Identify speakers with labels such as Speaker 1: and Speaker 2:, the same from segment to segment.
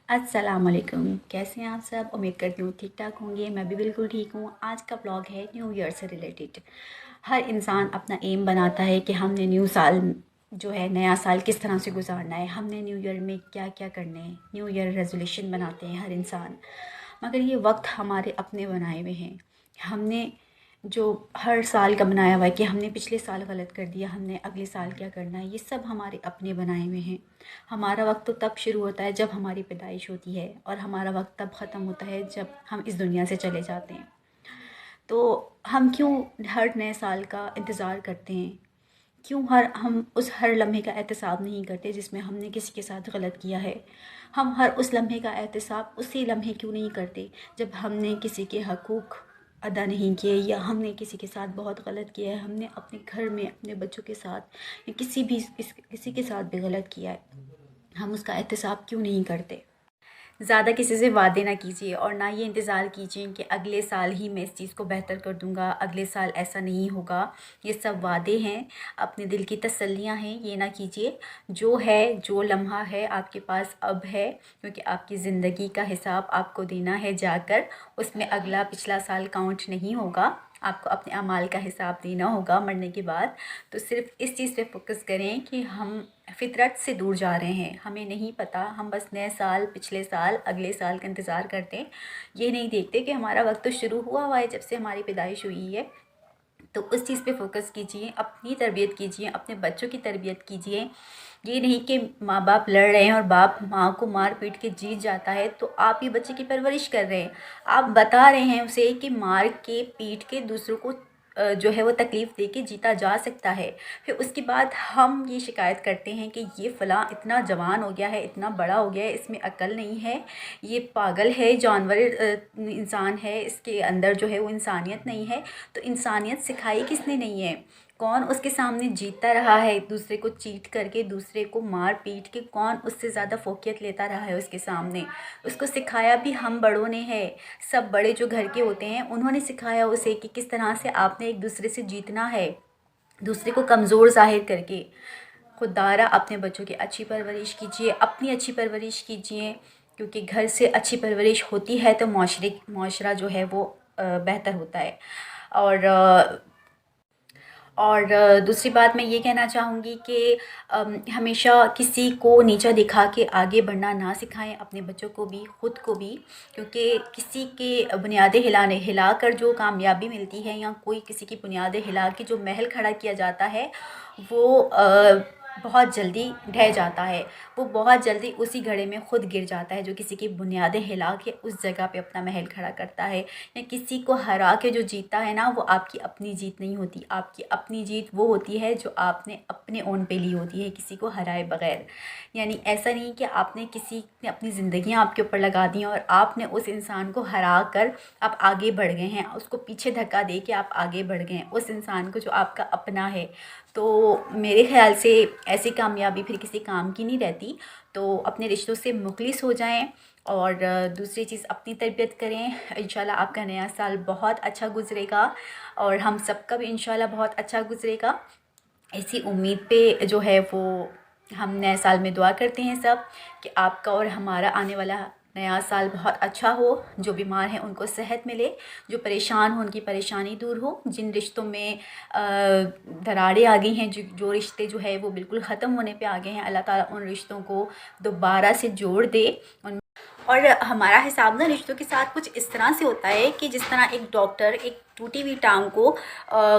Speaker 1: अस्सलामुअलैकुम। कैसे हैं आप सब? उम्मीद करती हूँ ठीक ठाक होंगे। मैं भी बिल्कुल ठीक हूँ। आज का ब्लॉग है न्यू ईयर से रिलेटेड। हर इंसान अपना एम बनाता है कि हमने न्यू साल जो है नया साल किस तरह से गुजारना है, हमने न्यू ईयर में क्या क्या करने हैं। न्यू ईयर रेजोल्यूशन बनाते हैं हर इंसान, मगर ये वक्त हमारे अपने बनाए हुए हैं। हमने जो हर साल का बनाया हुआ है कि हमने पिछले साल गलत कर दिया, हमने अगले साल क्या करना है, ये सब हमारे अपने बनाए हुए हैं। हमारा वक्त तो तब शुरू होता है जब हमारी पैदाइश होती है, और हमारा वक्त तब ख़त्म होता है जब हम इस दुनिया से चले जाते हैं। तो हम क्यों हर नए साल का इंतज़ार करते हैं? क्यों हम उस हर लम्हे का एहतसाब नहीं करते जिसमें हमने किसी के साथ गलत किया है? हम हर उस लम्हे का एहतसाब उसी लम्हे क्यों नहीं करते जब हमने किसी के हकूक़ अदा नहीं किए, या हमने किसी के साथ बहुत गलत किया है, हमने अपने घर में अपने बच्चों के साथ या किसी के साथ भी गलत किया है, हम उसका एहतसाब क्यों नहीं करते? ज़्यादा किसी से वादे ना कीजिए, और ना ये इंतज़ार कीजिए कि अगले साल ही मैं इस चीज़ को बेहतर कर दूँगा, अगले साल ऐसा नहीं होगा। ये सब वादे हैं, अपने दिल की तसल्लियाँ हैं, ये ना कीजिए। जो है, जो लम्हा है आपके पास अब है, क्योंकि आपकी ज़िंदगी का हिसाब आपको देना है जाकर। उसमें अगला पिछला साल काउंट नहीं होगा। आपको अपने अमाल का हिसाब देना होगा मरने के बाद। तो सिर्फ़ इस चीज़ पे फ़ोकस करें कि हम फ़ितरत से दूर जा रहे हैं, हमें नहीं पता, हम बस नए साल, पिछले साल, अगले साल का इंतज़ार करते हैं। ये नहीं देखते कि हमारा वक्त तो शुरू हुआ है जब से हमारी पैदाइश हुई है। तो उस चीज़ पे फ़ोकस कीजिए, अपनी तरबियत कीजिए, अपने बच्चों की तरबियत कीजिए। ये नहीं कि माँ बाप लड़ रहे हैं और बाप माँ को मार पीट के जीत जाता है तो आप ही बच्चे की परवरिश कर रहे हैं। आप बता रहे हैं उसे कि मार के पीट के दूसरों को जो है वो तकलीफ़ दे के जीता जा सकता है। फिर उसके बाद हम ये शिकायत करते हैं कि ये फ़लाँ इतना जवान हो गया है, इतना बड़ा हो गया है, इसमें अक्ल नहीं है, ये पागल है, जानवर इंसान है, इसके अंदर जो है वो इंसानियत नहीं है। तो इंसानियत सिखाई किसने नहीं है? कौन उसके सामने जीतता रहा है दूसरे को चीट करके, दूसरे को मार पीट के? कौन उससे ज़्यादा फ़ोकियत लेता रहा है उसके सामने? उसको सिखाया भी हम बड़ों ने है। सब बड़े जो घर के होते हैं उन्होंने सिखाया उसे कि किस तरह से आपने एक दूसरे से जीतना है, दूसरे को कमज़ोर ज़ाहिर करके। खुदारा अपने बच्चों की अच्छी परवरिश कीजिए, अपनी अच्छी परवरिश कीजिए, क्योंकि घर से अच्छी परवरिश होती है तो माशरा जो है वो बेहतर होता है। और दूसरी बात मैं ये कहना चाहूँगी कि हमेशा किसी को नीचा दिखा के आगे बढ़ना ना सिखाएं, अपने बच्चों को भी, ख़ुद को भी। क्योंकि किसी के बुनियादें हिला कर जो कामयाबी मिलती है, या कोई किसी की बुनियादें हिला के जो महल खड़ा किया जाता है, वो बहुत जल्दी ढह जाता है। वो बहुत जल्दी उसी घड़े में ख़ुद गिर जाता है जो किसी की बुनियादें हिला के उस जगह पे अपना महल खड़ा करता है। या किसी को हरा के जो जीता है ना, वो आपकी अपनी जीत नहीं होती। आपकी अपनी जीत वो होती है जो आपने अपने ओन पे ली होती है, किसी को हराए बग़ैर। यानी ऐसा नहीं कि आपने किसी ने अपनी ज़िंदगियाँ आपके ऊपर लगा दी और आपने उस इंसान को हरा कर आप आगे बढ़ गए हैं, उसको पीछे धक्का दे के आप आगे बढ़ गए हैं, उस इंसान को जो आपका अपना है। तो मेरे ख़्याल से ऐसी कामयाबी फिर किसी काम की नहीं रहती। तो अपने रिश्तों से मुखलिस हो जाएं, और दूसरी चीज़ अपनी तरबियत करें। इंशाल्लाह आपका नया साल बहुत अच्छा गुज़रेगा, और हम सबका भी इंशाल्लाह बहुत अच्छा गुज़रेगा। इसी उम्मीद पे जो है वो हम नए साल में दुआ करते हैं सब, कि आपका और हमारा आने वाला नया साल बहुत अच्छा हो। जो बीमार हैं उनको सेहत मिले, जो परेशान हो उनकी परेशानी दूर हो, जिन रिश्तों में दरारें आ गई हैं, जो रिश्ते जो है वो बिल्कुल ख़त्म होने पे आ गए हैं, अल्लाह ताला उन रिश्तों को दोबारा से जोड़ दे। और हमारा हिसाब ना रिश्तों के साथ कुछ इस तरह से होता है कि जिस तरह एक डॉक्टर एक टूटी हुई टांग को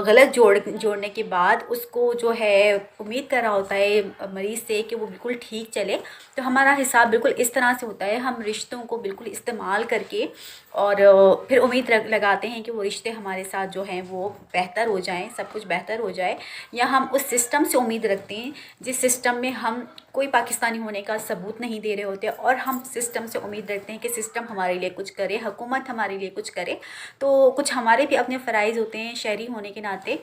Speaker 1: गलत जोड़ने के बाद उसको जो है उम्मीद कर रहा होता है मरीज़ से कि वो बिल्कुल ठीक चले। तो हमारा हिसाब बिल्कुल इस तरह से होता है, हम रिश्तों को बिल्कुल इस्तेमाल करके और फिर उम्मीद लगाते हैं कि वो रिश्ते हमारे साथ जो हैं वो बेहतर हो जाएं, सब कुछ बेहतर हो जाए। या हम उस सिस्टम से उम्मीद रखते हैं जिस सिस्टम में हम कोई पाकिस्तानी होने का सबूत नहीं दे रहे होते, और हम सिस्टम से उम्मीद रखते हैं कि सिस्टम हमारे लिए कुछ करे, हुकूमत हमारे लिए कुछ करे। तो कुछ हमारे भी अपने फ़राइज़ होते हैं शहरी होने के नाते,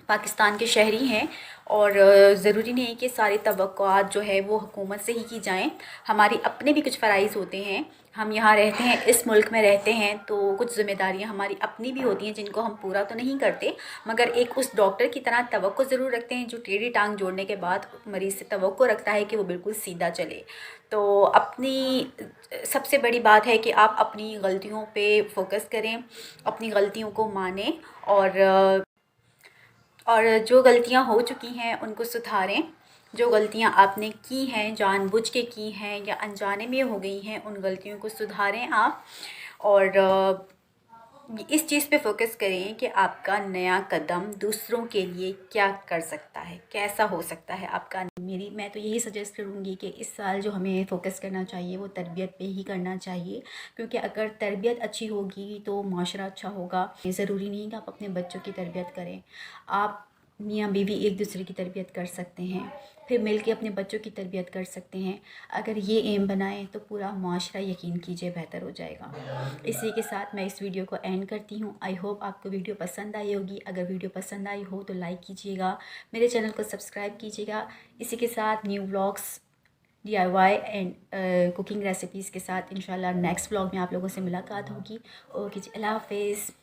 Speaker 1: पाकिस्तान के शहरी हैं, और ज़रूरी नहीं कि सारी तवक्कुआत जो है वो हुकूमत से ही की जाएं। हमारी अपने भी कुछ फ़राइज़ होते हैं, हम यहाँ रहते हैं, इस मुल्क में रहते हैं, तो कुछ ज़िम्मेदारियाँ हमारी अपनी भी होती हैं जिनको हम पूरा तो नहीं करते, मगर एक उस डॉक्टर की तरह तवक्को ज़रूर रखते हैं जो टेढ़ी टांग जोड़ने के बाद मरीज़ से तवक्को रखता है कि वो बिल्कुल सीधा चले। تو اپنی سب سے بڑی بات ہے کہ آپ اپنی غلطیوں پہ فوکس کریں، اپنی غلطیوں کو مانیں، اور جو غلطیاں ہو چکی ہیں ان کو سدھاریں۔ جو غلطیاں آپ نے کی ہیں، جان بوجھ کے کی ہیں یا انجانے میں ہو گئی ہیں، ان غلطیوں کو سدھاریں آپ، اور اس چیز پہ فوکس کریں کہ آپ کا نیا قدم دوسروں کے لیے کیا کر سکتا ہے، کیسا ہو سکتا ہے آپ کا۔ میں تو یہی سجیسٹ کروں گی کہ اس سال جو ہمیں فوکس کرنا چاہیے وہ تربیت پہ ہی کرنا چاہیے، کیونکہ اگر تربیت اچھی ہوگی تو معاشرہ اچھا ہوگا۔ ضروری نہیں کہ آپ اپنے بچوں کی تربیت کریں، آپ میاں بیوی ایک دوسرے کی تربیت کر سکتے ہیں، پھر مل کے اپنے بچوں کی تربیت کر سکتے ہیں۔ اگر یہ ایم بنائیں تو پورا معاشرہ یقین کیجئے بہتر ہو جائے گا۔ اسی کے ساتھ میں اس ویڈیو کو اینڈ کرتی ہوں۔ آئی ہوپ آپ کو ویڈیو پسند آئی ہوگی۔ اگر ویڈیو پسند آئی ہو تو لائک کیجیے گا، میرے چینل کو سبسکرائب کیجیے گا۔ اسی کے ساتھ new vlogs, DIY and cooking recipes کے ساتھ انشاءاللہ نیکسٹ ولاگ میں آپ لوگوں سے ملاقات ہوگی۔ اوکے جی، اللہ حافظ۔